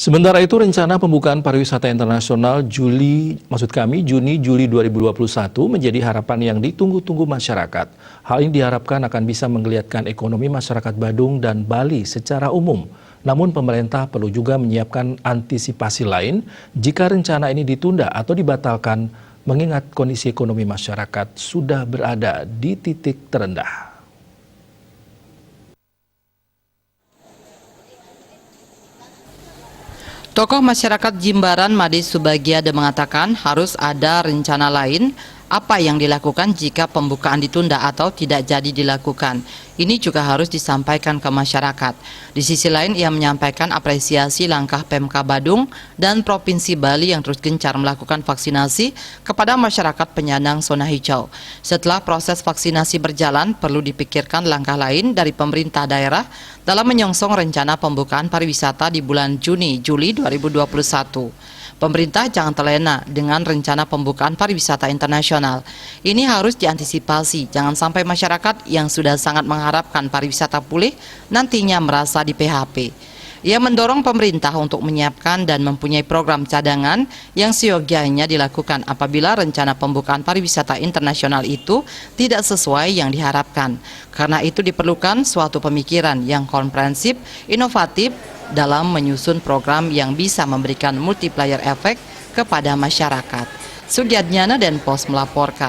Sementara itu, rencana pembukaan pariwisata internasional Juni-Juli 2021 menjadi harapan yang ditunggu-tunggu masyarakat. Hal ini diharapkan akan bisa menggeliatkan ekonomi masyarakat Badung dan Bali secara umum. Namun pemerintah perlu juga menyiapkan antisipasi lain jika rencana ini ditunda atau dibatalkan, mengingat kondisi ekonomi masyarakat sudah berada di titik terendah. Tokoh masyarakat Jimbaran Made Subagiade mengatakan harus ada rencana lain apa yang dilakukan jika pembukaan ditunda atau tidak jadi dilakukan. Ini juga harus disampaikan ke masyarakat. Di sisi lain ia menyampaikan apresiasi langkah Pemka Badung dan Provinsi Bali yang terus gencar melakukan vaksinasi kepada masyarakat penyandang zona hijau. Setelah proses vaksinasi berjalan, perlu dipikirkan langkah lain dari pemerintah daerah dalam menyongsong rencana pembukaan pariwisata di bulan Juni-Juli 2021. Pemerintah jangan terlena dengan rencana pembukaan pariwisata internasional. Ini harus diantisipasi, jangan sampai masyarakat yang sudah sangat mengharapkan pariwisata pulih nantinya merasa di PHP. Ia mendorong pemerintah untuk menyiapkan dan mempunyai program cadangan yang seyogyanya dilakukan apabila rencana pembukaan pariwisata internasional itu tidak sesuai yang diharapkan. Karena itu diperlukan suatu pemikiran yang komprehensif, inovatif dalam menyusun program yang bisa memberikan multiplier efek kepada masyarakat. Sudiadnyana dan Pos melaporkan.